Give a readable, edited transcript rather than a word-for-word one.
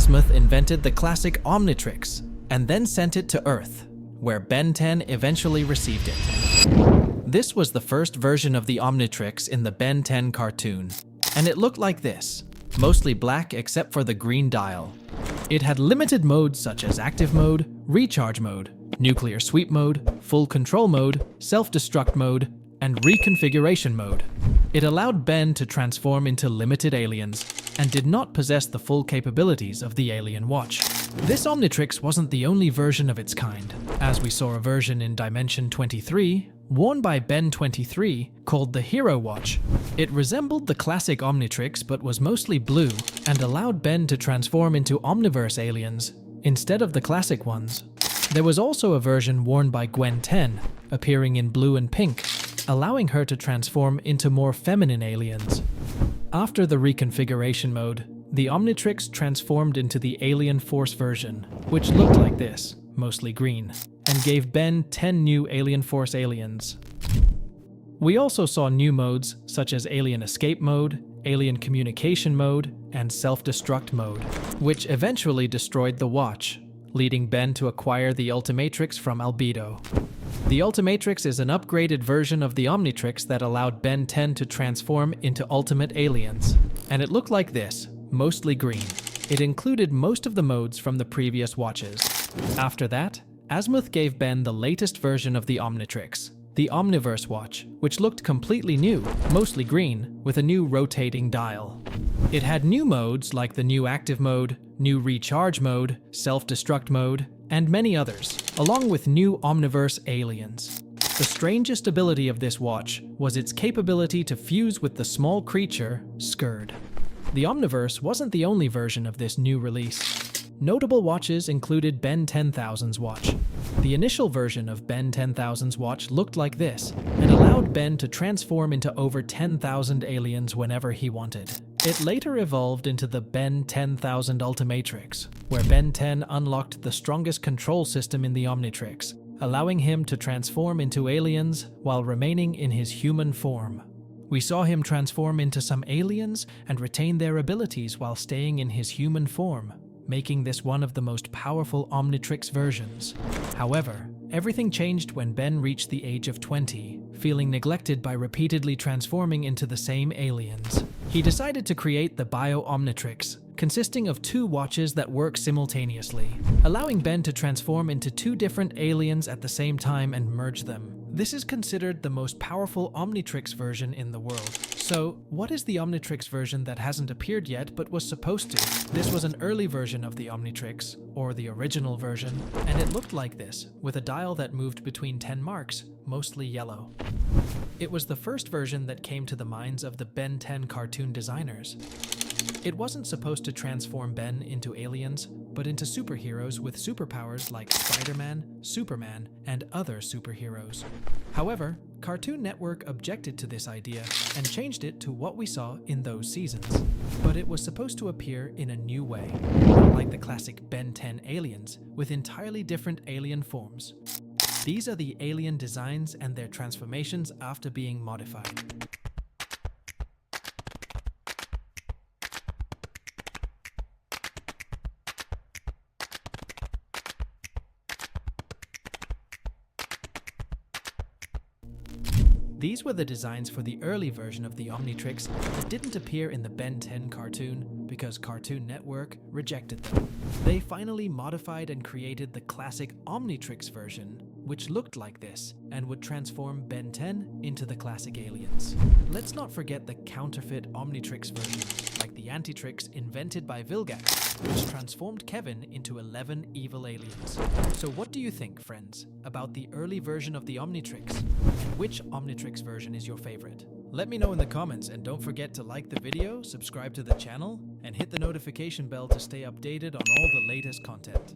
Azimuth invented the classic Omnitrix and then sent it to Earth, where Ben 10 eventually received it. This was the first version of the Omnitrix in the Ben 10 cartoon, and it looked like this, mostly black except for the green dial. It had limited modes such as active mode, recharge mode, nuclear sweep mode, full control mode, self-destruct mode, and reconfiguration mode. It allowed Ben to transform into limited aliens and did not possess the full capabilities of the alien watch. This Omnitrix wasn't the only version of its kind, as we saw a version in Dimension 23, worn by Ben 23, called the Hero Watch. It resembled the classic Omnitrix but was mostly blue and allowed Ben to transform into Omniverse aliens instead of the classic ones. There was also a version worn by Gwen 10, appearing in blue and pink, allowing her to transform into more feminine aliens. After the reconfiguration mode, the Omnitrix transformed into the Alien Force version, which looked like this, mostly green, and gave Ben 10 new Alien Force aliens. We also saw new modes such as Alien Escape Mode, Alien Communication Mode, and Self-Destruct Mode, which eventually destroyed the watch, leading Ben to acquire the Ultimatrix from Albedo. The Ultimatrix is an upgraded version of the Omnitrix that allowed Ben 10 to transform into ultimate aliens, and it looked like this, mostly green. It included most of the modes from the previous watches. After that, Azimuth gave Ben the latest version of the Omnitrix, the Omniverse watch, which looked completely new, mostly green, with a new rotating dial. It had new modes like the new active mode, new recharge mode, self-destruct mode, and many others, along with new Omniverse aliens. The strangest ability of this watch was its capability to fuse with the small creature, Skurd. The Omniverse wasn't the only version of this new release. Notable watches included Ben 10,000's watch. The initial version of Ben 10,000's watch looked like this, and allowed Ben to transform into over 10,000 aliens whenever he wanted. It later evolved into the Ben 10,000 Ultimatrix, where Ben 10 unlocked the strongest control system in the Omnitrix, allowing him to transform into aliens while remaining in his human form. We saw him transform into some aliens and retain their abilities while staying in his human form, making this one of the most powerful Omnitrix versions. However, everything changed when Ben reached the age of 20, feeling neglected by repeatedly transforming into the same aliens. He decided to create the Bio Omnitrix, consisting of two watches that work simultaneously, allowing Ben to transform into two different aliens at the same time and merge them. This is considered the most powerful Omnitrix version in the world. So, what is the Omnitrix version that hasn't appeared yet but was supposed to? This was an early version of the Omnitrix, or the original version, and it looked like this, with a dial that moved between 10 marks, mostly yellow. It was the first version that came to the minds of the Ben 10 cartoon designers. It wasn't supposed to transform Ben into aliens, but into superheroes with superpowers like Spider-Man, Superman, and other superheroes. However, Cartoon Network objected to this idea and changed it to what we saw in those seasons. But it was supposed to appear in a new way, not like the classic Ben 10 aliens, with entirely different alien forms. These are the alien designs and their transformations after being modified. These were the designs for the early version of the Omnitrix that didn't appear in the Ben 10 cartoon because Cartoon Network rejected them. They finally modified and created the classic Omnitrix version, which looked like this and would transform Ben 10 into the classic aliens. Let's not forget the counterfeit Omnitrix versions, like the Antitrix invented by Vilgax, which transformed Kevin into 11 evil aliens. So what do you think, friends, about the early version of the Omnitrix? And which Omnitrix version is your favorite? Let me know in the comments, and don't forget to like the video, subscribe to the channel, and hit the notification bell to stay updated on all the latest content.